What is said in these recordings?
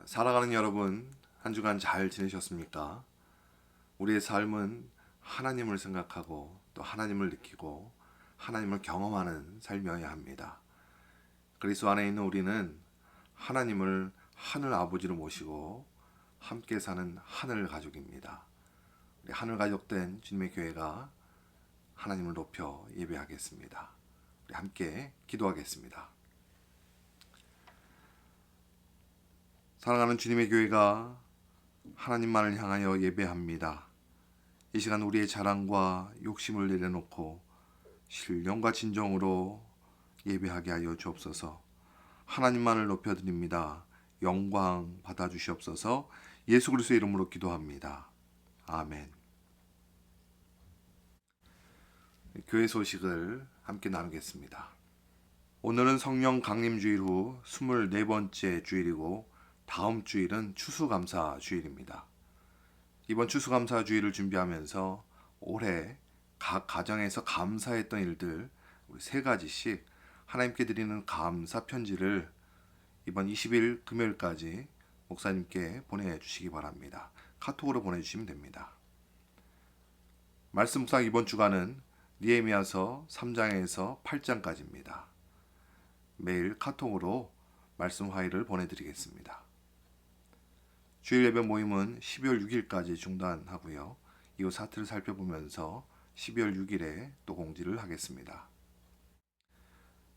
살아가는 여러분, 한 주간 잘 지내셨습니까? 우리의 삶은 하나님을 생각하고 또 하나님을 느끼고 하나님을 경험하는 삶이어야 합니다. 그리스도 안에 있는 우리는 하나님을 하늘 아버지로 모시고 함께 사는 하늘 가족입니다. 우리 하늘 가족된 주님의 교회가 하나님을 높여 예배하겠습니다. 우리 함께 기도하겠습니다. 사랑하는 주님의 교회가 하나님만을 향하여 예배합니다. 이 시간 우리의 자랑과 욕심을 내려놓고 신령과 진정으로 예배하게 하여 주옵소서. 하나님만을 높여드립니다. 영광 받아주시옵소서. 예수 그리스도의 이름으로 기도합니다. 아멘. 교회 소식을 함께 나누겠습니다. 오늘은 성령 강림주일 후 24번째 주일이고 다음 주일은 추수감사 주일입니다. 이번 추수감사 주일을 준비하면서 올해 각 가정에서 감사했던 일들 우리 3가지씩 하나님께 드리는 감사 편지를 이번 20일 금요일까지 목사님께 보내주시기 바랍니다. 카톡으로 보내주시면 됩니다. 말씀 묵상 이번 주간은 느헤미야서 3장에서 8장까지입니다. 매일 카톡으로 말씀 파일을 보내드리겠습니다. 주일 예배 모임은 12월 6일까지 중단하고요. 이후 사태를 살펴보면서 12월 6일에 또 공지를 하겠습니다.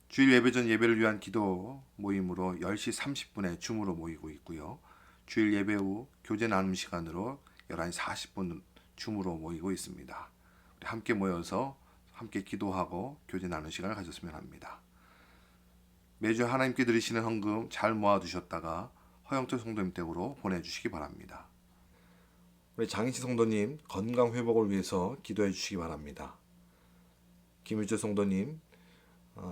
주일 예배 전 예배를 위한 기도 모임으로 10시 30분에 줌으로 모이고 있고요. 주일 예배 후 교제 나눔 시간으로 11시 40분 줌으로 모이고 있습니다. 우리 함께 모여서 함께 기도하고 교제 나누는 시간을 가졌으면 합니다. 매주 하나님께 드리시는 헌금 잘 모아두셨다가 허영철 성도님 댁으로 보내주시기 바랍니다. 우리 장희치 성도님 건강 회복을 위해서 기도해 주시기 바랍니다. 김유주 성도님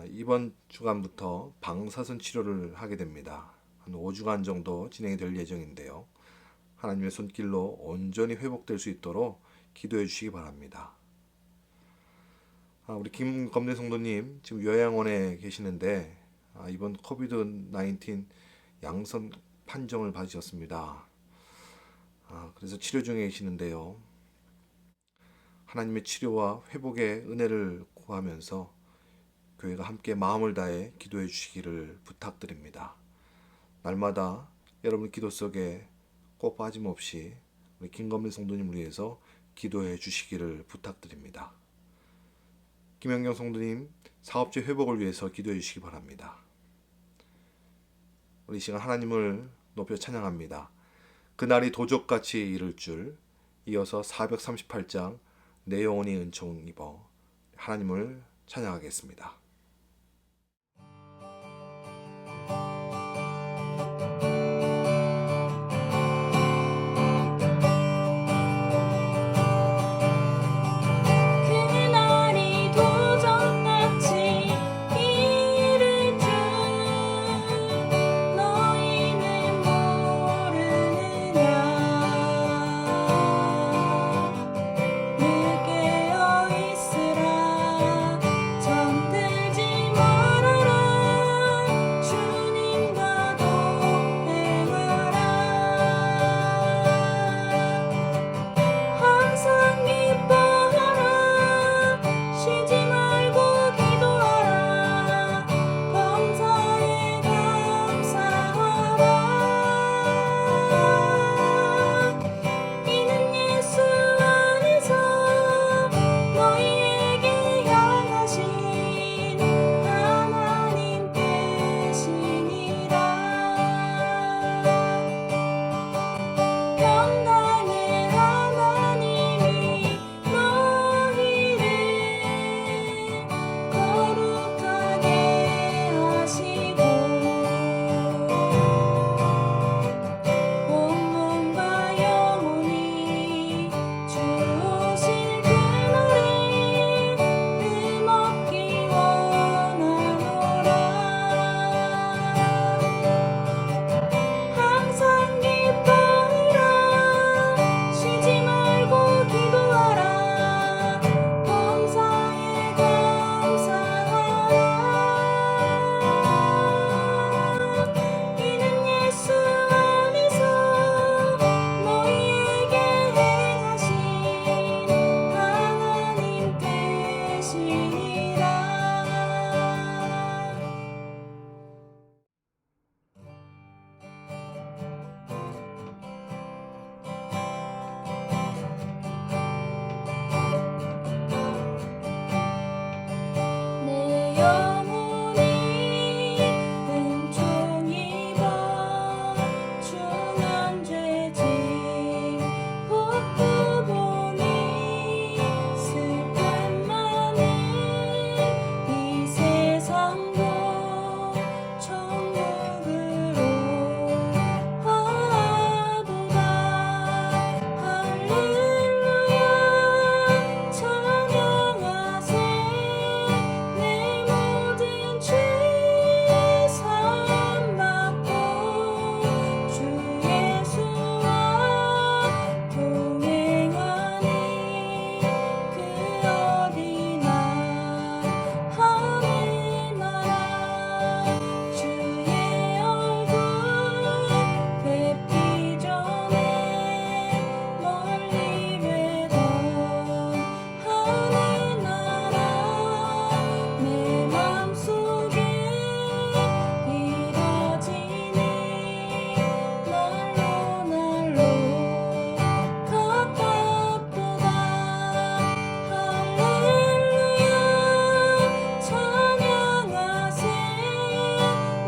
이번 주간부터 방사선 치료를 하게 됩니다. 한 5주간 정도 진행이 될 예정인데요. 하나님의 손길로 온전히 회복될 수 있도록 기도해 주시기 바랍니다. 우리 김검래 성도님 지금 요양원에 계시는데 이번 코비드-19 양성 판정을 받으셨습니다. 그래서 치료 중에 계시는데요. 하나님의 치료와 회복의 은혜를 구하면서 교회가 함께 마음을 다해 기도해 주시기를 부탁드립니다. 날마다 여러분 기도 속에 꼭 빠짐없이 우리 김검래 성도님을 위해서 기도해 주시기를 부탁드립니다. 김영경 성도님 사업체 회복을 위해서 기도해 주시기 바랍니다. 우리 이 시간 하나님을 높여 찬양합니다. 그날이 도적같이 이를 줄. 이어서 438장 내 영혼이 은총 입어 하나님을 찬양하겠습니다. 늘 깨어 있으라 잠든 영원히 은총 입어 중한 죄짐 벗고 보니 슬픔 많은 이 세상도 천국으로 하도다. 할렐루야 찬양하세. 내 모든 죄 사함받고 주 예수와 동행하니 그 어디나 하늘나라. 주의 얼굴 뵙기 전에 멀리 뵈던 하늘나라 내 맘속에 이뤄지니 날로 날로 가깝도다. 할렐루야 찬양하세.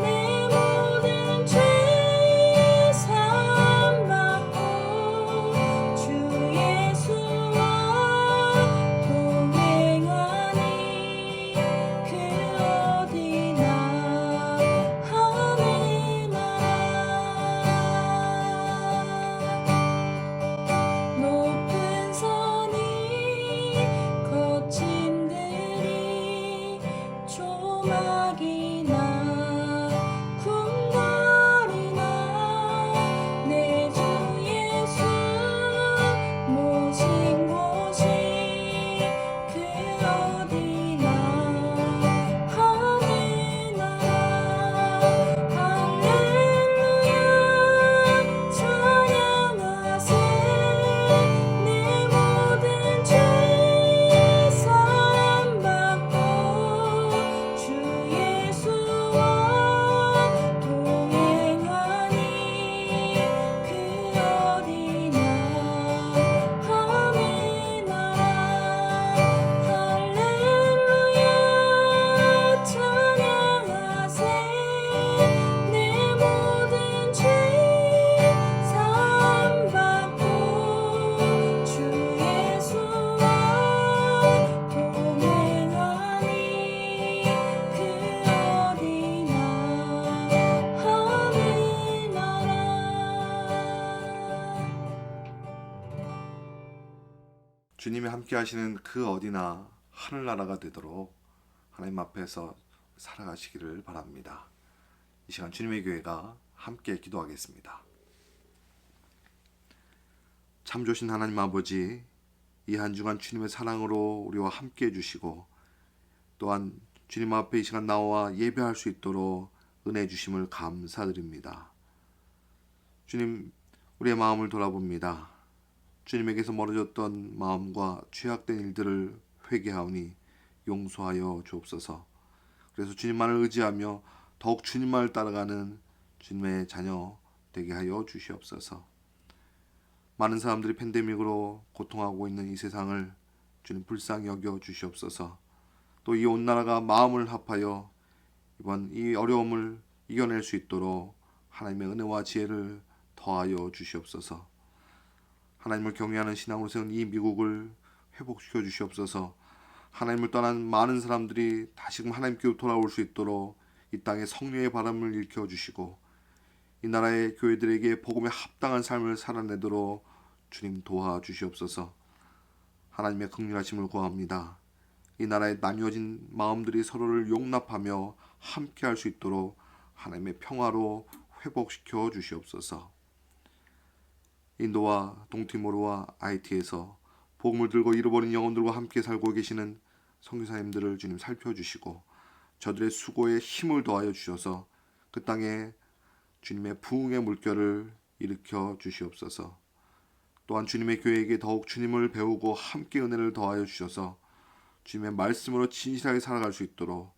내 모든 죄 사함받고 주 예수와 동행하니 그 어디나 하늘나라. 높은 산이 거침들이 조막이나 궁궐이나 내 주 예수 모신 곳이 그 어디나 하늘나라. 할렐루야 찬양하세. 내 모든 죄 사함받고 주 예수와 동행하니 그 어디나 하늘나라. 할렐루야 찬양하세. 내 모든 죄 사함받고 주 예수와 동행하니 그 어디나 하늘나라. 주님이 함께 하시는 그 어디나 하늘나라가 되도록 하나님 앞에서 살아가시기를 바랍니다. 이 시간 주님의 교회가 함께 기도하겠습니다. 참 좋으신 하나님 아버지, 이 한 주간 주님의 사랑으로 우리와 함께 해주시고 또한 주님 앞에 이 시간 나와 예배할 수 있도록 은혜 주심을 감사드립니다. 주님, 우리의 마음을 돌아봅니다. 주님에게서 멀어졌던 마음과 죄악된 일들을 회개하오니 용서하여 주옵소서. 그래서 주님만을 의지하며 더욱 주님만을 따라가는 주님의 자녀 되게 하여 주시옵소서. 많은 사람들이 팬데믹으로 고통하고 있는 이 세상을 주님 불쌍히 여겨 주시옵소서. 또 이 온 나라가 마음을 합하여 이번 이 어려움을 이겨낼 수 있도록 하나님의 은혜와 지혜를 더하여 주시옵소서. 하나님을 경외하는 신앙으로 세운 이 미국을 회복시켜 주시옵소서. 하나님을 떠난 많은 사람들이 다시금 하나님께로 돌아올 수 있도록 이 땅에 성령의 바람을 일으켜 주시고 이 나라의 교회들에게 복음에 합당한 삶을 살아내도록 주님 도와주시옵소서. 하나님의 긍휼하심을 구합니다. 이 나라의 나뉘어진 마음들이 서로를 용납하며 함께할 수 있도록 하나님의 평화로 회복시켜 주시옵소서. 인도와 동티모르와 아이티에서 복음을 들고 잃어버린 영혼들과 함께 살고 계시는 선교사님들을 주님 살펴주시고 저들의 수고에 힘을 더하여 주셔서 그 땅에 주님의 부흥의 물결을 일으켜 주시옵소서. 또한 주님의 교회에게 더욱 주님을 배우고 함께 은혜를 더하여 주셔서 주님의 말씀으로 진실하게 살아갈 수 있도록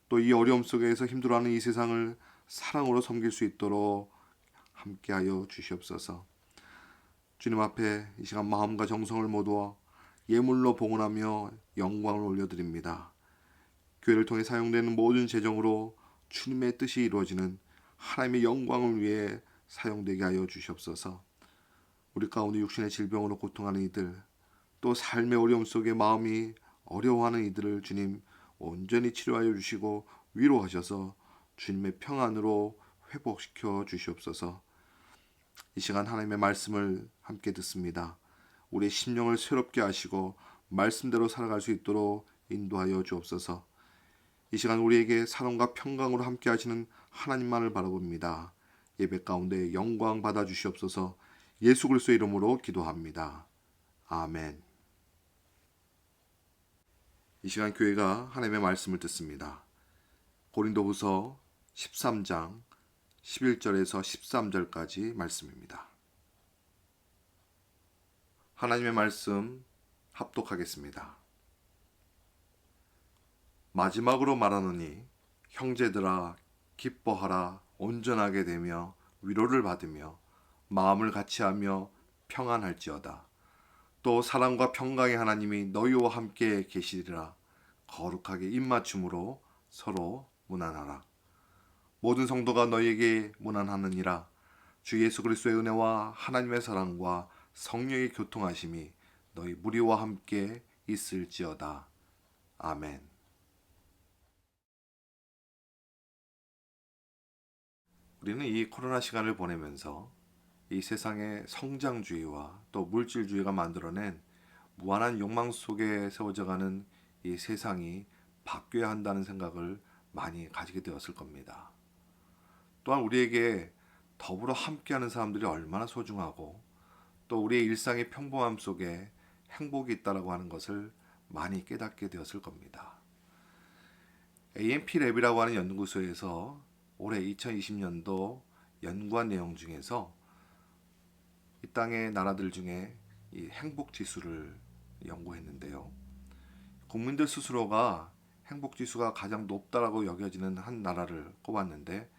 또 이 어려움 속에서 힘들어하는 이 세상을 사랑으로 섬길 수 있도록 함께하여 주시옵소서. 주님 앞에 이 시간 마음과 정성을 모두어 예물로 봉헌하며 영광을 올려드립니다. 교회를 통해 사용되는 모든 재정으로 주님의 뜻이 이루어지는 하나님의 영광을 위해 사용되게 하여 주시옵소서. 우리 가운데 육신의 질병으로 고통하는 이들, 또 삶의 어려움 속에 마음이 어려워하는 이들을 주님 온전히 치료하여 주시고 위로하셔서 주님의 평안으로 회복시켜 주시옵소서. 이 시간 하나님의 말씀을 함께 듣습니다. 우리의 심령을 새롭게 하시고 말씀대로 살아갈 수 있도록 인도하여 주옵소서. 이 시간 우리에게 사랑과 평강으로 함께 하시는 하나님만을 바라봅니다. 예배 가운데 영광 받아 주시옵소서. 예수 그리스도의 이름으로 기도합니다. 아멘. 이 시간 교회가 하나님의 말씀을 듣습니다. 고린도후서 13장 11절에서 13절까지 말씀입니다. 하나님의 말씀 합독하겠습니다. 마지막으로 말하노니 형제들아 기뻐하라. 온전하게 되며 위로를 받으며 마음을 같이하며 평안할지어다. 또 사랑과 평강의 하나님이 너희와 함께 계시리라. 거룩하게 입맞춤으로 서로 문안하라. 모든 성도가 너희에게 문안하느니라. 주 예수 그리스도의 은혜와 하나님의 사랑과 성령의 교통하심이 너희 무리와 함께 있을지어다. 아멘. 우리는 이 코로나 시간을 보내면서 이 세상의 성장주의와 또 물질주의가 만들어낸 무한한 욕망 속에 세워져가는 이 세상이 바뀌어야 한다는 생각을 많이 가지게 되었을 겁니다. 또한 우리에게 더불어 함께하는 사람들이 얼마나 소중하고 또 우리의 일상의 평범함 속에 행복이 있다라고 하는 것을 많이 깨닫게 되었을 겁니다. AMP랩이라고 하는 연구소에서 올해 2020년도 연구한 내용 중에서 이 땅의 나라들 중에 이 행복 지수를 연구했는데요. 국민들 스스로가 행복 지수가 가장 높다라고 여겨지는 한 나라를 꼽았는데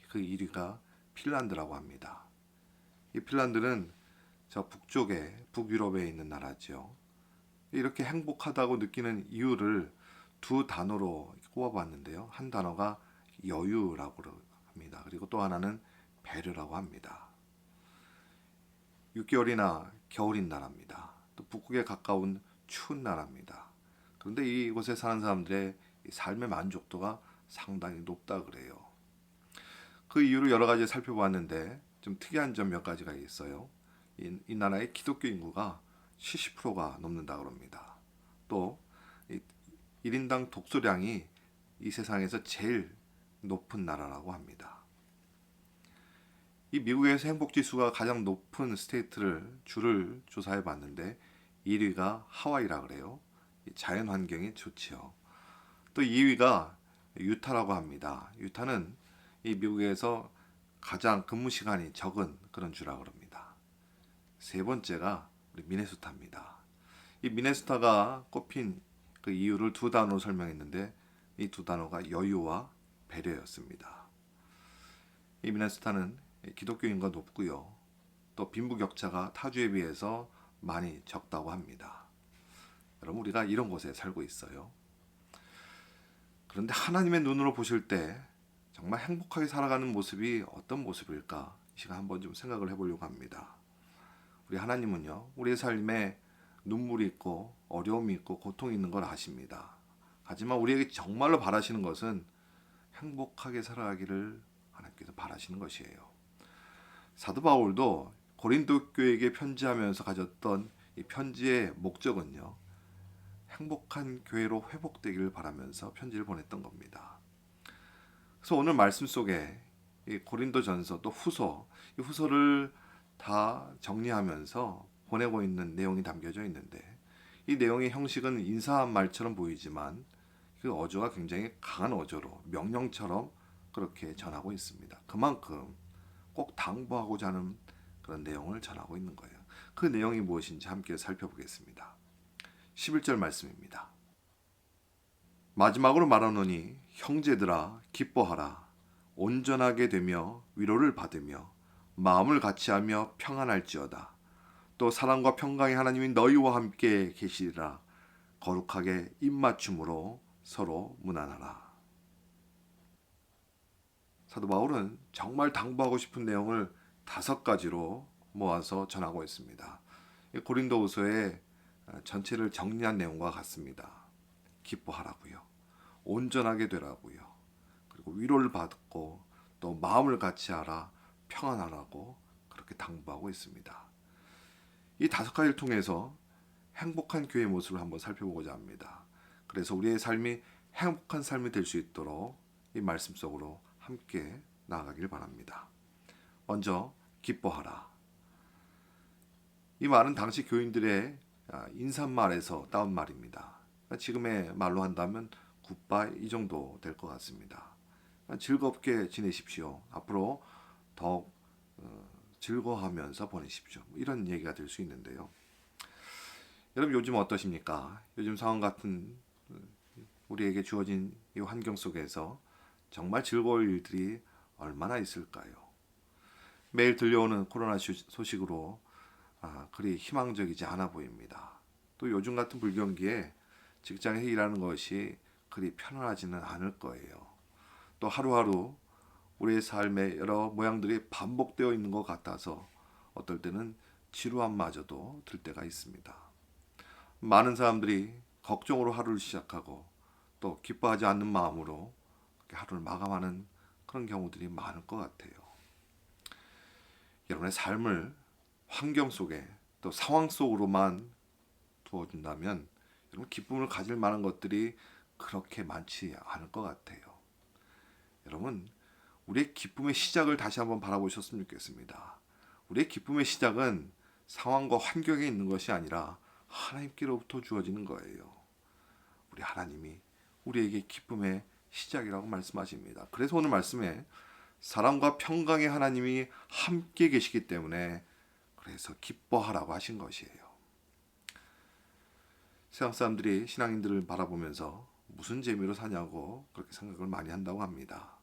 그 1위가 핀란드라고 합니다. 이 핀란드는 저 북쪽에 북유럽에 있는 나라죠. 이렇게 행복하다고 느끼는 이유를 두 단어로 꼽아봤는데요. 한 단어가 여유라고 합니다. 그리고 또 하나는 배려라고 합니다. 6개월이나 겨울인 나라입니다. 또 북극에 가까운 추운 나라입니다. 그런데 이곳에 사는 사람들의 삶의 만족도가 상당히 높다 그래요. 그 이유를 여러 가지 살펴봤는데 좀 특이한 점 몇 가지가 있어요. 이 나라의 기독교 인구가 70%가 넘는다 그럽니다. 또 1인당 독서량이 이 세상에서 제일 높은 나라라고 합니다. 이 미국에서 행복지수가 가장 높은 주를 조사해 봤는데 1위가 하와이라 그래요. 자연 환경이 좋지요. 또 2위가 유타라고 합니다. 유타는 이 미국에서 가장 근무 시간이 적은 그런 주라 그럽니다. 세 번째가 우리 미네소타입니다. 이 미네소타가 꼽힌 그 이유를 두 단어로 설명했는데 이 두 단어가 여유와 배려였습니다. 이 미네소타는 기독교인과 높고요. 또 빈부격차가 타주에 비해서 많이 적다고 합니다. 여러분 우리가 이런 곳에 살고 있어요. 그런데 하나님의 눈으로 보실 때 정말 행복하게 살아가는 모습이 어떤 모습일까? 이 시간 한번 좀 생각을 해보려고 합니다. 우리 하나님은요. 우리의 삶에 눈물이 있고 어려움이 있고 고통이 있는 걸 아십니다. 하지만 우리에게 정말로 바라시는 것은 행복하게 살아가기를 하나님께서 바라시는 것이에요. 사도 바울도 고린도 교회에게 편지하면서 가졌던 이 편지의 목적은요. 행복한 교회로 회복되기를 바라면서 편지를 보냈던 겁니다. 그래서 오늘 말씀 속에 이 고린도전서 또 후서, 이 후서를 다 정리하면서 보내고 있는 내용이 담겨져 있는데 이 내용의 형식은 인사한 말처럼 보이지만 그 어조가 굉장히 강한 어조로 명령처럼 그렇게 전하고 있습니다. 그만큼 꼭 당부하고자 하는 그런 내용을 전하고 있는 거예요. 그 내용이 무엇인지 함께 살펴보겠습니다. 11절 말씀입니다. 마지막으로 말하노니 형제들아 기뻐하라. 온전하게 되며 위로를 받으며 마음을 같이하며 평안할지어다. 또 사랑과 평강의 하나님이 너희와 함께 계시리라. 거룩하게 입맞춤으로 서로 무난하라. 사도 바울은 정말 당부하고 싶은 내용을 5가지로 모아서 전하고 있습니다. 고린도후서의 전체를 정리한 내용과 같습니다. 기뻐하라고요. 온전하게 되라고요. 그리고 위로를 받고 또 마음을 같이 하라. 평안하라고 그렇게 당부하고 있습니다. 이 5가지를 통해서 행복한 교회의 모습을 한번 살펴보고자 합니다. 그래서 우리의 삶이 행복한 삶이 될 수 있도록 이 말씀 속으로 함께 나아가길 바랍니다. 먼저 기뻐하라. 이 말은 당시 교인들의 인사말에서 따온 말입니다. 지금의 말로 한다면 굿바이 이 정도 될 것 같습니다. 즐겁게 지내십시오. 앞으로 더욱 즐거워하면서 보내십시오. 이런 얘기가 될 수 있는데요. 여러분 요즘 어떠십니까? 요즘 상황 같은 우리에게 주어진 이 환경 속에서 정말 즐거울 일들이 얼마나 있을까요? 매일 들려오는 코로나 소식으로 그리 희망적이지 않아 보입니다. 또 요즘 같은 불경기에 직장에서 일하는 것이 그리 편안하지는 않을 거예요. 또 하루하루 우리의 삶의 여러 모양들이 반복되어 있는 것 같아서 어떨 때는 지루함마저도 들 때가 있습니다. 많은 사람들이 걱정으로 하루를 시작하고 또 기뻐하지 않는 마음으로 하루를 마감하는 그런 경우들이 많을 것 같아요. 여러분의 삶을 환경 속에 또 상황 속으로만 두어준다면 여러분 기쁨을 가질 만한 것들이 그렇게 많지 않을 것 같아요. 여러분 우리의 기쁨의 시작을 다시 한번 바라보셨으면 좋겠습니다. 우리의 기쁨의 시작은 상황과 환경에 있는 것이 아니라 하나님께로부터 주어지는 거예요. 우리 하나님이 우리에게 기쁨의 시작이라고 말씀하십니다. 그래서 오늘 말씀에 사랑과 평강의 하나님이 함께 계시기 때문에 그래서 기뻐하라고 하신 것이에요. 세상 사람들이 신앙인들을 바라보면서 무슨 재미로 사냐고 그렇게 생각을 많이 한다고 합니다.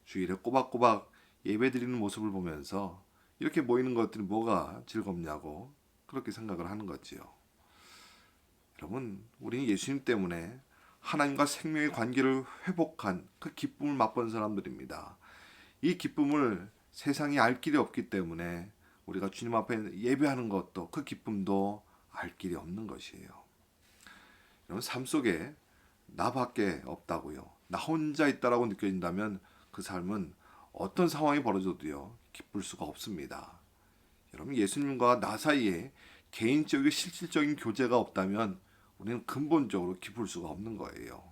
주일에 꼬박꼬박 예배드리는 모습을 보면서 이렇게 모이는 것들이 뭐가 즐겁냐고 그렇게 생각을 하는 거지요. 여러분, 우리는 예수님 때문에 하나님과 생명의 관계를 회복한 그 기쁨을 맛본 사람들입니다. 이 기쁨을 세상이 알 길이 없기 때문에 우리가 주님 앞에 예배하는 것도 그 기쁨도 알 길이 없는 것이에요. 여러분, 삶 속에 나밖에 없다고요. 나 혼자 있다라고 느껴진다면 그 삶은 어떤 상황이 벌어져도요 기쁠 수가 없습니다. 여러분 예수님과 나 사이에 개인적이고 실질적인 교제가 없다면 우리는 근본적으로 기쁠 수가 없는 거예요.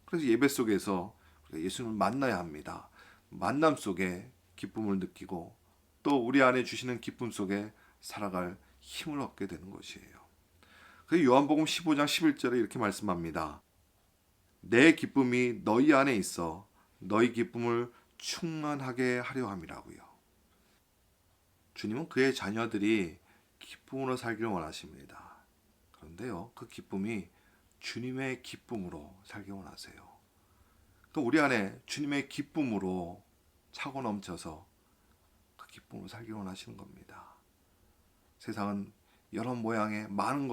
그래서 예배 속에서 우리가 예수님을 만나야 합니다. 만남 속에 기쁨을 느끼고 또 우리 안에 주시는 기쁨 속에 살아갈 힘을 얻게 되는 것이에요. 그래서 요한복음 15장 11절에 이렇게 말씀합니다. 내 기쁨이 너희 안에 있어 너희 기쁨을 충만하게 하려 함이라고요. 주님은 그의 자녀들이 기쁨으로 살기를 원하십니다. 그런데요, 그 기쁨이 주님의 기쁨으로 살기 원하세요. 그러니까 우리 안에 주님의 기쁨으로 차고 넘쳐서 그 기쁨으로 살기 원하시는 겁니다. 세상은 여러 모양의 많은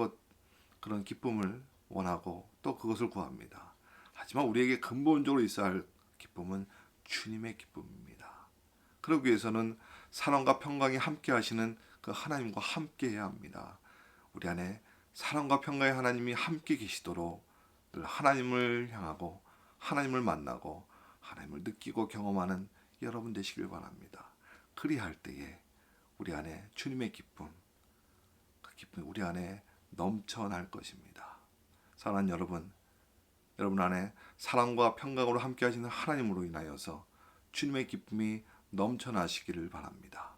그런 기쁨을 원하고 또 그것을 구합니다. 하지만 우리에게 근본적으로 있어야 할 기쁨은 주님의 기쁨입니다. 그러기 위해서는 사랑과 평강이 함께 하시는 그 하나님과 함께 해야 합니다. 우리 안에 사랑과 평강의 하나님이 함께 계시도록 늘 하나님을 향하고 하나님을 만나고 하나님을 느끼고 경험하는 여러분 되시길 바랍니다. 그리할 때에 우리 안에 주님의 기쁨, 그 기쁨이 우리 안에 넘쳐날 것입니다. 사랑하는 여러분 안에 사랑과 평강으로 함께 하시는 하나님으로 인하여서 주님의 기쁨이 넘쳐나시기를 바랍니다.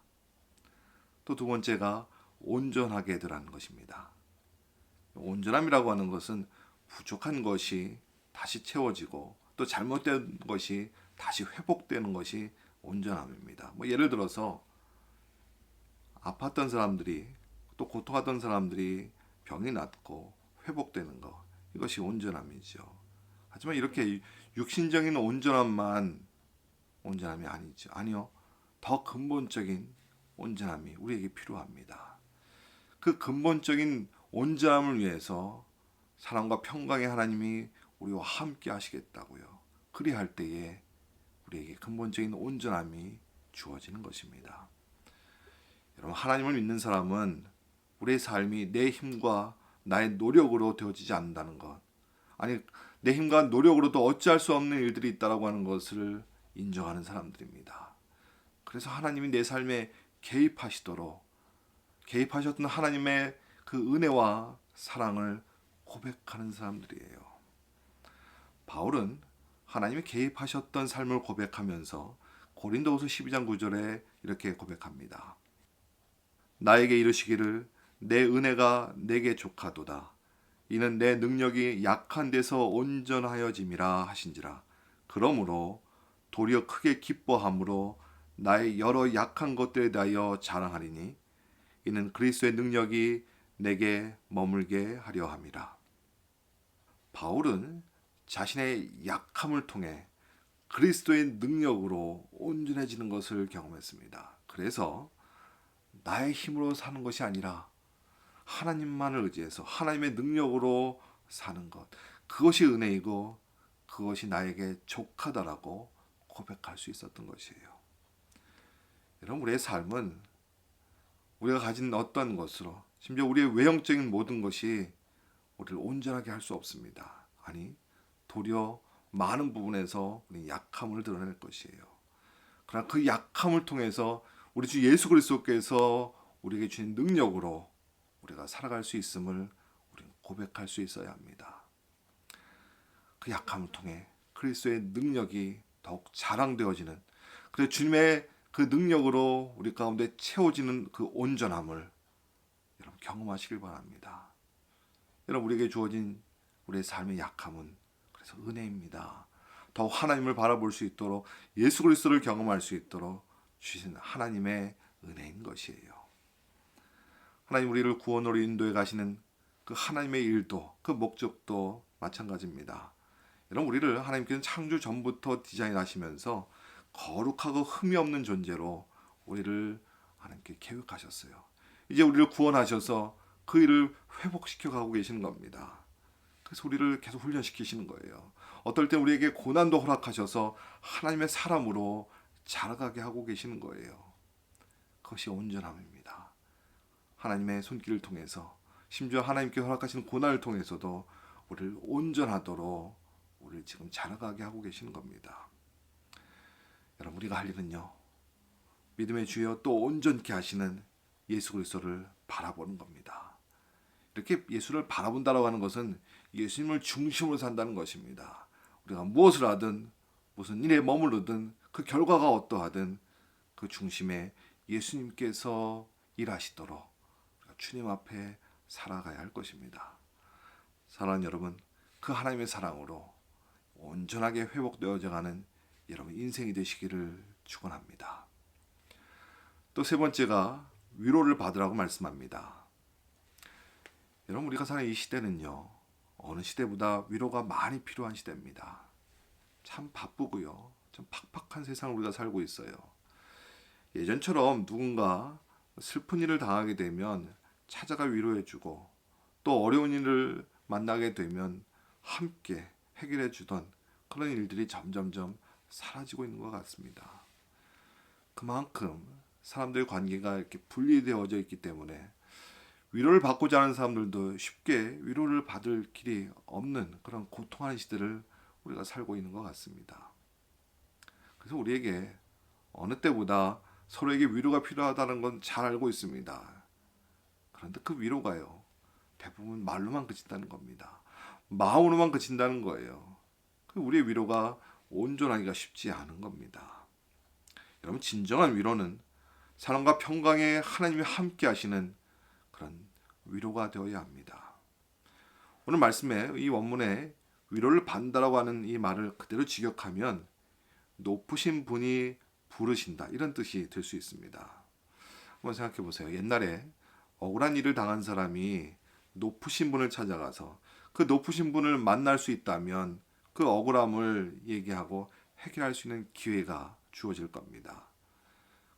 또 두 번째가 온전하게 되라는 것입니다. 온전함이라고 하는 것은 부족한 것이 다시 채워지고 또 잘못된 것이 다시 회복되는 것이 온전함입니다. 예를 들어서 아팠던 사람들이 또 고통하던 사람들이 병이 낫고 회복되는 것, 이것이 온전함이죠. 하지만 이렇게 육신적인 온전함만 온전함이 아니죠. 아니요. 더 근본적인 온전함이 우리에게 필요합니다. 그 근본적인 온전함을 위해서 사랑과 평강의 하나님이 우리와 함께 하시겠다고요. 그리할 때에 우리에게 근본적인 온전함이 주어지는 것입니다. 여러분, 하나님을 믿는 사람은 우리의 삶이 내 힘과 나의 노력으로 되어지지 않는다는 것, 아니 내 힘과 노력으로도 어찌할 수 없는 일들이 있다라고 하는 것을 인정하는 사람들입니다. 그래서 하나님이 내 삶에 개입하셨던 하나님의 그 은혜와 사랑을 고백하는 사람들이에요. 바울은 하나님이 개입하셨던 삶을 고백하면서 고린도후서 12장 9절에 이렇게 고백합니다. 나에게 이르시기를 내 은혜가 내게 족하도다. 이는 내 능력이 약한 데서 온전하여짐이라 하신지라. 그러므로 도리어 크게 기뻐함으로 나의 여러 약한 것들에 대하여 자랑하리니 이는 그리스도의 능력이 내게 머물게 하려 함이라. 바울은 자신의 약함을 통해 그리스도의 능력으로 온전해지는 것을 경험했습니다. 그래서 나의 힘으로 사는 것이 아니라 하나님만을 의지해서 하나님의 능력으로 사는 것, 그것이 은혜이고 그것이 나에게 족하다라고 고백할 수 있었던 것이에요. 여러분, 우리의 삶은 우리가 가진 어떤 것으로, 심지어 우리의 외형적인 모든 것이 우리를 온전하게 할 수 없습니다. 아니, 도리어 많은 부분에서 우리 약함을 드러낼 것이에요. 그러나 그 약함을 통해서 우리 주 예수 그리스도께서 우리에게 주신 능력으로 우리가 살아갈 수 있음을 우리는 고백할 수 있어야 합니다. 그 약함을 통해 그리스도의 능력이 더욱 자랑되어지는, 그래서 주님의 그 능력으로 우리 가운데 채워지는 그 온전함을 여러분 경험하시길 바랍니다. 여러분, 우리에게 주어진 우리의 삶의 약함은 그래서 은혜입니다. 더욱 하나님을 바라볼 수 있도록, 예수 그리스도를 경험할 수 있도록 주신 하나님의 은혜인 것이에요. 하나님 우리를 구원으로 인도해 가시는 그 하나님의 일도, 그 목적도 마찬가지입니다. 여러분, 우리를 하나님께서는 창조 전부터 디자인하시면서 거룩하고 흠이 없는 존재로 우리를 하나님께 계획하셨어요. 이제 우리를 구원하셔서 그 일을 회복시켜 가고 계시는 겁니다. 그래서 우리를 계속 훈련시키시는 거예요. 어떨 때 우리에게 고난도 허락하셔서 하나님의 사람으로 자라가게 하고 계시는 거예요. 그것이 온전함입니다. 하나님의 손길을 통해서, 심지어 하나님께 허락하시는 고난을 통해서도 우리를 온전하도록 우리를 지금 자라가게 하고 계시는 겁니다. 여러분, 우리가 할 일은요, 믿음의 주여 또 온전케 하시는 예수 그리스도를 바라보는 겁니다. 이렇게 예수를 바라본다라고 하는 것은 예수님을 중심으로 산다는 것입니다. 우리가 무엇을 하든 무슨 일에 머무르든 그 결과가 어떠하든 그 중심에 예수님께서 일하시도록 우리가 주님 앞에 살아가야 할 것입니다. 사랑하는 여러분, 그 하나님의 사랑으로 온전하게 회복되어져가는 여러분 인생이 되시기를 축원합니다. 또 세 번째가 위로를 받으라고 말씀합니다. 여러분, 우리가 사는 이 시대는요, 어느 시대보다 위로가 많이 필요한 시대입니다. 참 바쁘고요, 참 팍팍한 세상을 우리가 살고 있어요. 예전처럼 누군가 슬픈 일을 당하게 되면 찾아가 위로해주고, 또 어려운 일을 만나게 되면 함께 해결해주던 그런 일들이 점점점 사라지고 있는 것 같습니다. 그만큼 사람들의 관계가 이렇게 분리되어져 있기 때문에 위로를 받고자 하는 사람들도 쉽게 위로를 받을 길이 없는 그런 고통하는 시대를 우리가 살고 있는 것 같습니다. 그래서 우리에게 어느 때보다 서로에게 위로가 필요하다는 건 잘 알고 있습니다. 그런데 그 위로가요, 대부분 말로만 그친다는 겁니다. 마음으로만 그친다는 거예요. 우리의 위로가 온전하기가 쉽지 않은 겁니다. 여러분, 진정한 위로는 사랑과 평강에 하나님이 함께 하시는 그런 위로가 되어야 합니다. 오늘 말씀에 이 원문에 위로를 받는다라고 하는 이 말을 그대로 직역하면 높으신 분이 부르신다, 이런 뜻이 될 수 있습니다. 한번 생각해 보세요. 옛날에 억울한 일을 당한 사람이 높으신 분을 찾아가서 그 높으신 분을 만날 수 있다면 그 억울함을 얘기하고 해결할 수 있는 기회가 주어질 겁니다.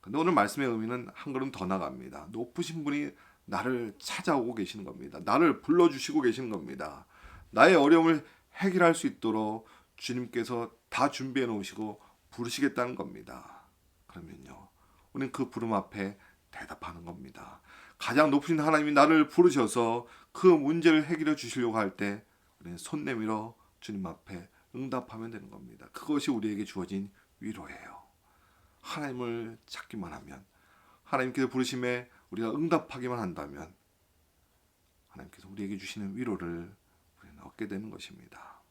근데 오늘 말씀의 의미는 한 걸음 더 나갑니다. 높으신 분이 나를 찾아오고 계시는 겁니다. 나를 불러주시고 계시는 겁니다. 나의 어려움을 해결할 수 있도록 주님께서 다 준비해 놓으시고 부르시겠다는 겁니다. 그러면요, 우리는 그 부름 앞에 대답하는 겁니다. 가장 높으신 하나님이 나를 부르셔서 그 문제를 해결해 주시려고 할 때 우리는 손 내밀어 주님 앞에 응답하면 되는 겁니다. 그것이 우리에게 주어진 위로예요. 하나님을 찾기만 하면, 하나님께서 부르심에 우리가 응답하기만 한다면 하나님께서 우리에게 주시는 위로를 우리는 얻게 되는 것입니다.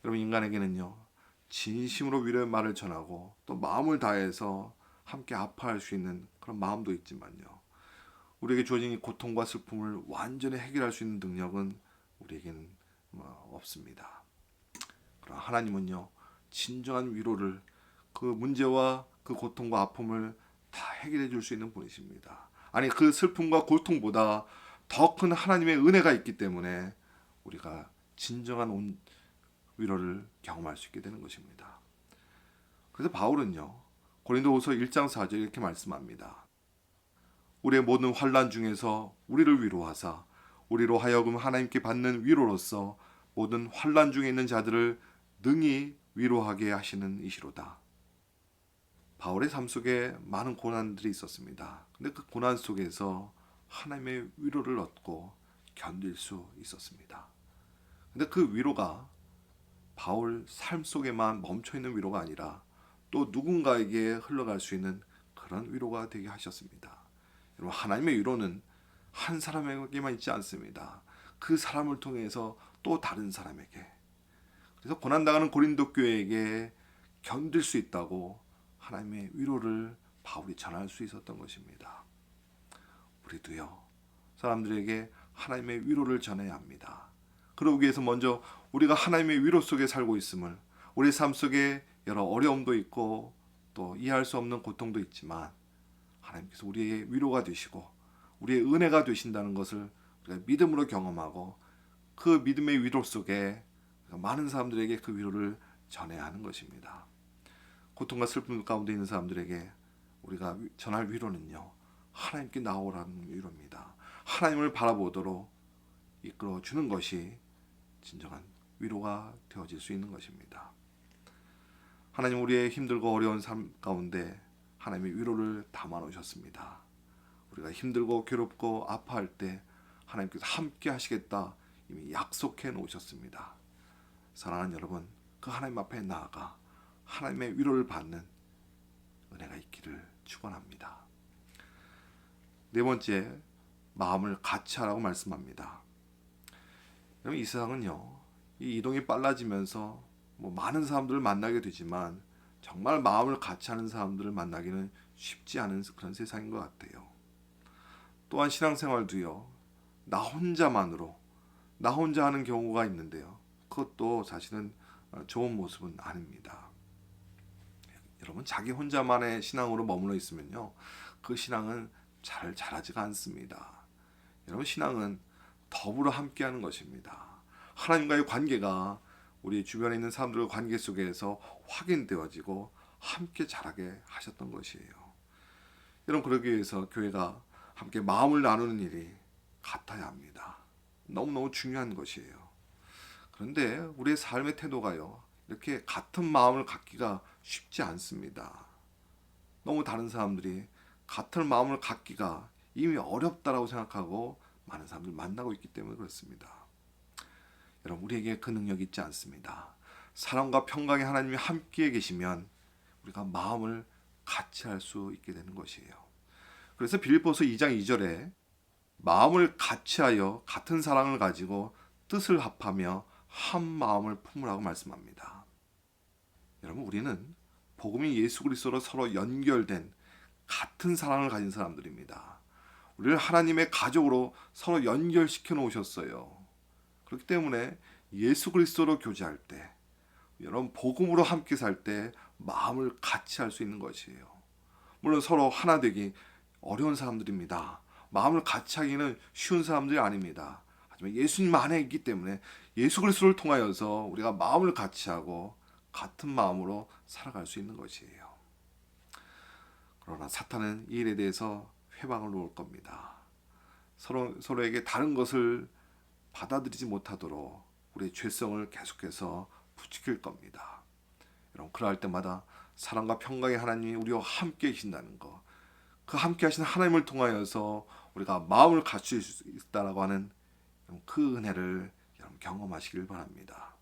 여러분, 인간에게는요, 진심으로 위로의 말을 전하고 또 마음을 다해서 함께 아파할 수 있는 그런 마음도 있지만요, 우리에게 주어진 이 고통과 슬픔을 완전히 해결할 수 있는 능력은 우리에게는 없습니다. 그러나 하나님은요, 진정한 위로를, 그 문제와 그 고통과 아픔을 다 해결해 줄 수 있는 분이십니다. 아니, 그 슬픔과 고통보다 더 큰 하나님의 은혜가 있기 때문에 우리가 진정한 위로를 경험할 수 있게 되는 것입니다. 그래서 바울은요, 고린도후서 1장 4절 이렇게 말씀합니다. 우리의 모든 환난 중에서 우리를 위로하사 우리로 하여금 하나님께 받는 위로로서 모든 환난 중에 있는 자들을 능히 위로하게 하시는 이시로다. 바울의 삶 속에 많은 고난들이 있었습니다. 근데 그 고난 속에서 하나님의 위로를 얻고 견딜 수 있었습니다. 근데 그 위로가 바울 삶 속에만 멈춰 있는 위로가 아니라 또 누군가에게 흘러갈 수 있는 그런 위로가 되게 하셨습니다. 여러분, 하나님의 위로는 한 사람에게만 있지 않습니다. 그 사람을 통해서 또 다른 사람에게, 그래서 고난당하는 고린도 교회에게 견딜 수 있다고 하나님의 위로를 바울이 전할 수 있었던 것입니다. 우리도요, 사람들에게 하나님의 위로를 전해야 합니다. 그러기 위해서 먼저 우리가 하나님의 위로 속에 살고 있음을, 우리 삶 속에 여러 어려움도 있고 또 이해할 수 없는 고통도 있지만 하나님께서 우리의 위로가 되시고 우리의 은혜가 되신다는 것을 우리가 믿음으로 경험하고 그 믿음의 위로 속에 많은 사람들에게 그 위로를 전해야 하는 것입니다. 고통과 슬픔 가운데 있는 사람들에게 우리가 전할 위로는요, 하나님께 나오라는 위로입니다. 하나님을 바라보도록 이끌어 주는 것이 진정한 위로가 되어질 수 있는 것입니다. 하나님, 우리의 힘들고 어려운 삶 가운데 하나님의 위로를 담아 놓으셨습니다. 우리가 힘들고 괴롭고 아파할 때 하나님께서 함께 하시겠다 이미 약속해 놓으셨습니다. 사랑하는 여러분, 그 하나님 앞에 나아가 하나님의 위로를 받는 은혜가 있기를 축원합니다. 네 번째, 마음을 같이 하라고 말씀합니다. 여러분, 이 세상은요, 이 이동이 빨라지면서 많은 사람들을 만나게 되지만 정말 마음을 같이 하는 사람들을 만나기는 쉽지 않은 그런 세상인 것 같아요. 또한 신앙생활도요, 나 혼자만으로, 나 혼자 하는 경우가 있는데요, 그것도 사실은 좋은 모습은 아닙니다. 여러분, 자기 혼자만의 신앙으로 머물러 있으면요, 그 신앙은 잘 자라지가 않습니다. 여러분, 신앙은 더불어 함께하는 것입니다. 하나님과의 관계가 우리 주변에 있는 사람들과 관계 속에서 확인되어지고 함께 자라게 하셨던 것이에요. 여러분, 그러기 위해서 교회가 함께 마음을 나누는 일이 같아야 합니다. 너무너무 중요한 것이에요. 그런데 우리의 삶의 태도가요, 이렇게 같은 마음을 갖기가 쉽지 않습니다. 너무 다른 사람들이 같은 마음을 갖기가 이미 어렵다라고 생각하고 많은 사람들 만나고 있기 때문에 그렇습니다. 여러분, 우리에게 그 능력이 있지 않습니다. 사랑과 평강의 하나님이 함께 계시면 우리가 마음을 같이 할 수 있게 되는 것이에요. 그래서 빌립보서 2장 2절에 마음을 같이 하여 같은 사랑을 가지고 뜻을 합하며 한 마음을 품으라고 말씀합니다. 여러분, 우리는 복음인 예수 그리스도로 서로 연결된 같은 사랑을 가진 사람들입니다. 우리를 하나님의 가족으로 서로 연결시켜 놓으셨어요. 그렇기 때문에 예수 그리스도로 교제할 때, 여러분, 복음으로 함께 살 때 마음을 같이 할 수 있는 것이에요. 물론 서로 하나 되기 어려운 사람들입니다. 마음을 같이 하기는 쉬운 사람들이 아닙니다. 하지만 예수님 안에 있기 때문에 예수 그리스도를 통하여서 우리가 마음을 같이 하고 같은 마음으로 살아갈 수 있는 것이에요. 그러나 사탄은 이 일에 대해서 회방을 놓을 겁니다. 서로에게 다른 것을 받아들이지 못하도록 우리의 죄성을 계속해서 부추길 겁니다. 여러분, 그럴 때마다 사랑과 평강의 하나님이 우리와 함께 계신다는 것, 그 함께 하시는 하나님을 통하여서 우리가 마음을 갖출 수 있다라고 하는 그 은혜를 여러분 경험하시길 바랍니다.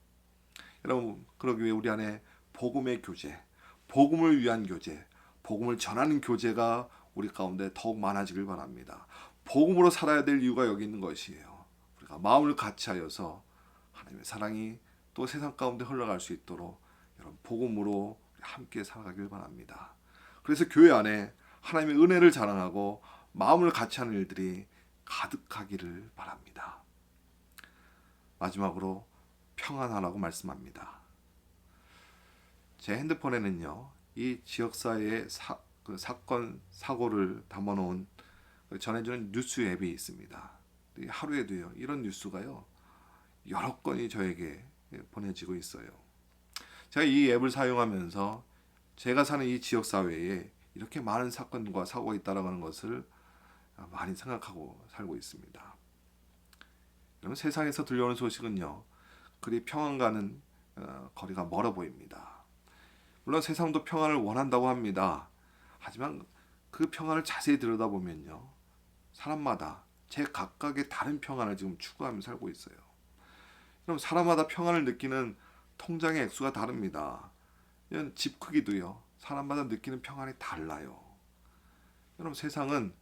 여러분, 그러기 위해 우리 안에 복음의 교제, 복음을 위한 교제, 복음을 전하는 교제가 우리 가운데 더욱 많아지길 바랍니다. 복음으로 살아야 될 이유가 여기 있는 것이에요. 우리가 마음을 같이하여서 하나님의 사랑이 또 세상 가운데 흘러갈 수 있도록 여러분 복음으로 함께 살아가길 바랍니다. 그래서 교회 안에 하나님의 은혜를 자랑하고 마음을 같이하는 일들이 가득하기를 바랍니다. 마지막으로 평안하라고 말씀합니다. 제 핸드폰에는요, 이 지역사회의 사건, 사고를 담아놓은 전해주는 뉴스 앱이 있습니다. 하루에도요, 이런 뉴스가요, 여러 건이 저에게 보내지고 있어요. 제가 이 앱을 사용하면서 제가 사는 이 지역사회에 이렇게 많은 사건과 사고가 있다는 라 것을 많이 생각하고 살고 있습니다. 여러분, 세상에서 들려오는 소식은요, 그리 평안과는 거리가 멀어 보입니다. 물론 세상도 평안을 원한다고 합니다. 하지만 그 평안을 자세히 들여다보면요, 사람마다 제 각각의 다른 평안을 지금 추구하며 살고 있어요. 그럼 사람마다 평안을 느끼는 통장의 액수가 다릅니다. 이런 집 크기도요, 사람마다 느끼는 평안이 달라요. 여러분, 세상은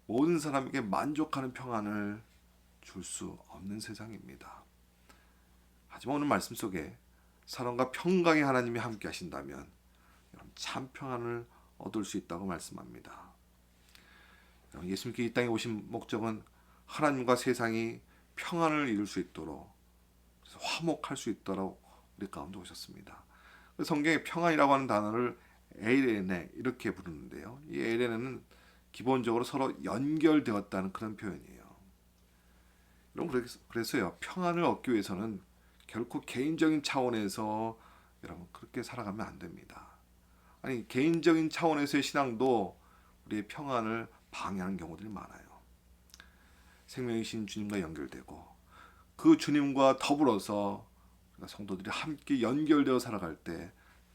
모든 사람에게 만족하는 평안을 줄 수 없는 세상입니다. 하지만 오늘 말씀 속에 사랑과 평강의 하나님이 함께 하신다면 여러분 참 평안을 얻을 수 있다고 말씀합니다. 여러분, 예수님께 이 땅에 오신 목적은 하나님과 세상이 평안을 이룰 수 있도록, 화목할 수 있도록 우리 가운데 오셨습니다. 성경에 평안이라고 하는 단어를 에이레네 이렇게 부르는데요. 이 에이레네는 기본적으로 서로 연결되었다는 그런 표현이에요. 여러분, 그래서요, 평안을 얻기 위해서는 결코 개인적인 차원에서 여러분 그렇게 살아가면 안 됩니다. 아니, 개인적인 차원에서의 신앙도 우리의 평안을 방해하는 경우들이 많아요. 생명이신 주님과 연결되고 그 주님과 더불어서 성도들이 함께 연결되어 살아갈 때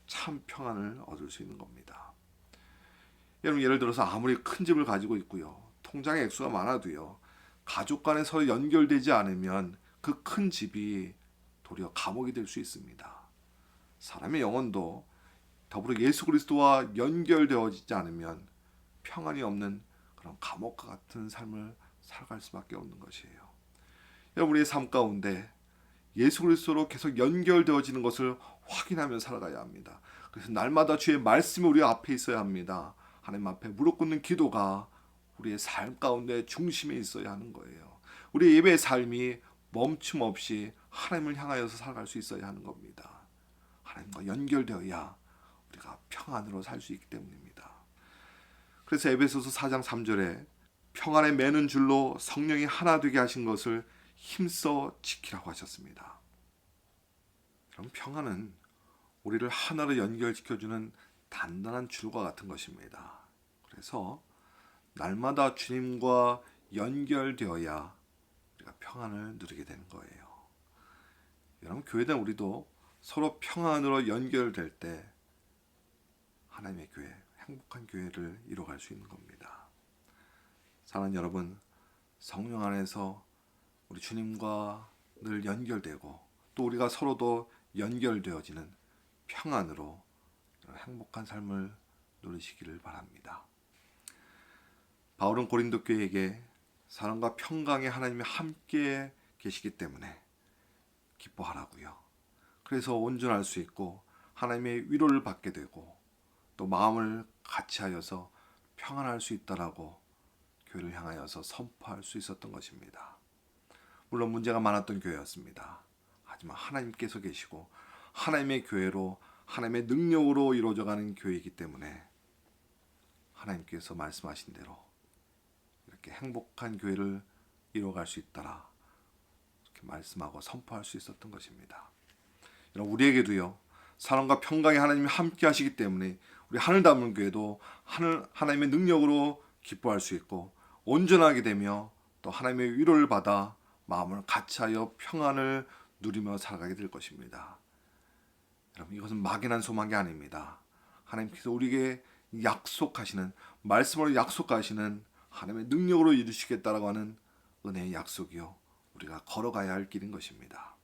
참 평안을 얻을 수 있는 겁니다. 여러분, 예를 들어서 아무리 큰 집을 가지고 있고요, 통장의 액수가 많아도요, 가족 간에 서로 연결되지 않으면 그 큰 집이 도리어 감옥이 될 수 있습니다. 사람의 영혼도 더불어 예수 그리스도와 연결되어지지 않으면 평안이 없는 그런 감옥과 같은 삶을 살아갈 수밖에 없는 것이에요. 여러분, 우리의 삶 가운데 예수 그리스도로 계속 연결되어지는 것을 확인하며 살아가야 합니다. 그래서 날마다 주의 말씀이 우리 앞에 있어야 합니다. 하나님 앞에 무릎 꿇는 기도가 우리의 삶 가운데 중심에 있어야 하는 거예요. 우리 예배의 삶이 멈춤 없이 하나님을 향하여서 살아갈 수 있어야 하는 겁니다. 하나님과 연결되어야 우리가 평안으로 살 수 있기 때문입니다. 그래서 에베소서 4장 3절에 평안에 매는 줄로 성령이 하나 되게 하신 것을 힘써 지키라고 하셨습니다. 그럼 평안은 우리를 하나로 연결시켜주는 단단한 줄과 같은 것입니다. 그래서 날마다 주님과 연결되어야 우리가 평안을 누리게 되는 거예요. 여러분, 교회된 우리도 서로 평안으로 연결될 때 하나님의 교회, 행복한 교회를 이뤄갈 수 있는 겁니다. 사랑하는 여러분, 성령 안에서 우리 주님과 늘 연결되고 또 우리가 서로도 연결되어지는 평안으로 행복한 삶을 누리시기를 바랍니다. 바울은 고린도 교회에게 사랑과 평강의 하나님이 함께 계시기 때문에 기뻐하라고요. 그래서 온전할 수 있고 하나님의 위로를 받게 되고 또 마음을 같이하여서 평안할 수 있다라고 교회를 향하여서 선포할 수 있었던 것입니다. 물론 문제가 많았던 교회였습니다. 하지만 하나님께서 계시고 하나님의 교회로 하나님의 능력으로 이루어져가는 교회이기 때문에 하나님께서 말씀하신 대로 이렇게 행복한 교회를 이루어갈 수 있다라 이렇게 말씀하고 선포할 수 있었던 것입니다. 여러분, 우리에게도요, 사랑과 평강의 하나님이 함께 하시기 때문에 우리 하늘 닮은 교회도 하나님의 능력으로 기뻐할 수 있고 온전하게 되며 또 하나님의 위로를 받아 마음을 같이하여 평안을 누리며 살아가게 될 것입니다. 여러분, 이것은 막연한 소망이 아닙니다. 하나님께서 우리에게 약속하시는, 말씀으로 약속하시는 하나님의 능력으로 이루시겠다라고 하는 은혜의 약속이요, 우리가 걸어가야 할 길인 것입니다.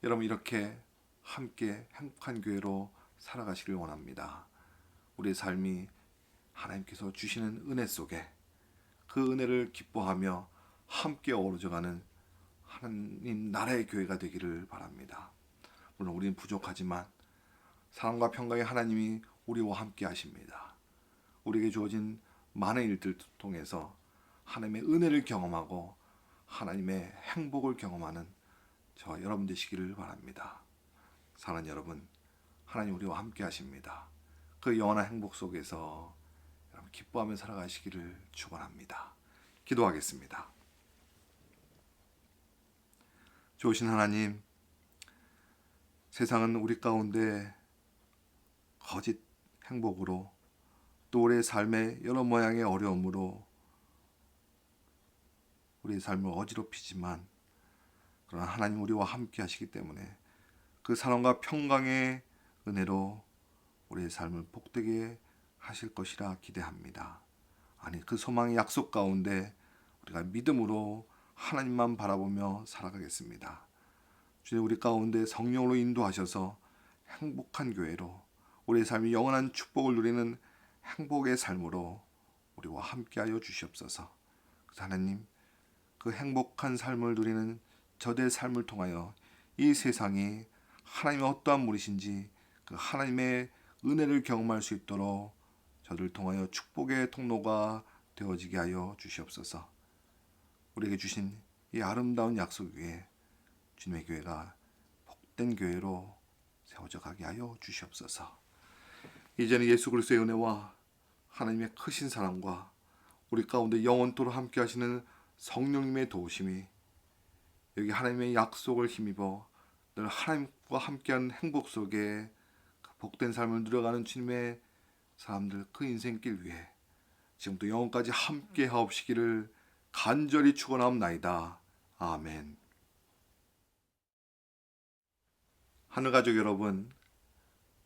여러분, 이렇게 함께 행복한 교회로 살아가시길 원합니다. 우리의 삶이 하나님께서 주시는 은혜 속에 그 은혜를 기뻐하며 함께 어우러져가는 하나님 나라의 교회가 되기를 바랍니다. 물론 우리는 부족하지만 사랑과 평강의 하나님이 우리와 함께 하십니다. 우리에게 주어진 많은 일들 통해서 하나님의 은혜를 경험하고 하나님의 행복을 경험하는 저 여러분 되시기를 바랍니다. 사랑하는 여러분, 하나님 우리와 함께 하십니다. 그 영원한 행복 속에서 여러분 기뻐하며 살아가시기를 축원합니다. 기도하겠습니다. 좋으신 하나님, 세상은 우리 가운데 거짓 행복으로 또 우리의 삶의 여러 모양의 어려움으로 우리의 삶을 어지럽히지만, 그러나 하나님 우리와 함께 하시기 때문에 그 사랑과 평강의 은혜로 우리의 삶을 복되게 하실 것이라 기대합니다. 아니, 그 소망의 약속 가운데 우리가 믿음으로 하나님만 바라보며 살아가겠습니다. 주님, 우리 가운데 성령으로 인도하셔서 행복한 교회로, 우리의 삶이 영원한 축복을 누리는 행복의 삶으로 우리와 함께하여 주시옵소서. 하나님, 그 행복한 삶을 누리는 저들의 삶을 통하여 이 세상이 하나님의 어떠한 분이신지 그 하나님의 은혜를 경험할 수 있도록 저들을 통하여 축복의 통로가 되어지게 하여 주시옵소서. 우리에게 주신 이 아름다운 약속 위에 주님의 교회가 복된 교회로 세워져 가게 하여 주시옵소서. 이제는 예수 그리스도의 은혜와 하나님의 크신 사랑과 우리 가운데 영원토록 함께 하시는 성령님의 도우심이, 여기 하나님의 약속을 힘입어 늘 하나님과 함께하는 행복 속에 그 복된 삶을 누려가는 주님의 사람들, 그 인생길 위에 지금도 영원까지 함께 하옵시기를 간절히 축원하옵나이다. 아멘. 하늘가족 여러분,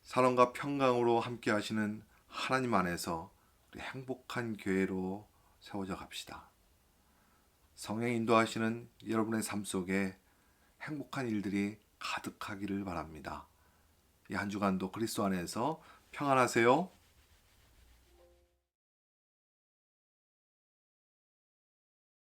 사랑과 평강으로 함께 하시는 하나님 안에서 우리 행복한 교회로 세워져 갑시다. 성령이 인도하시는 여러분의 삶 속에 행복한 일들이 가득하기를 바랍니다. 이 한 주간도 그리스도 안에서 평안하세요.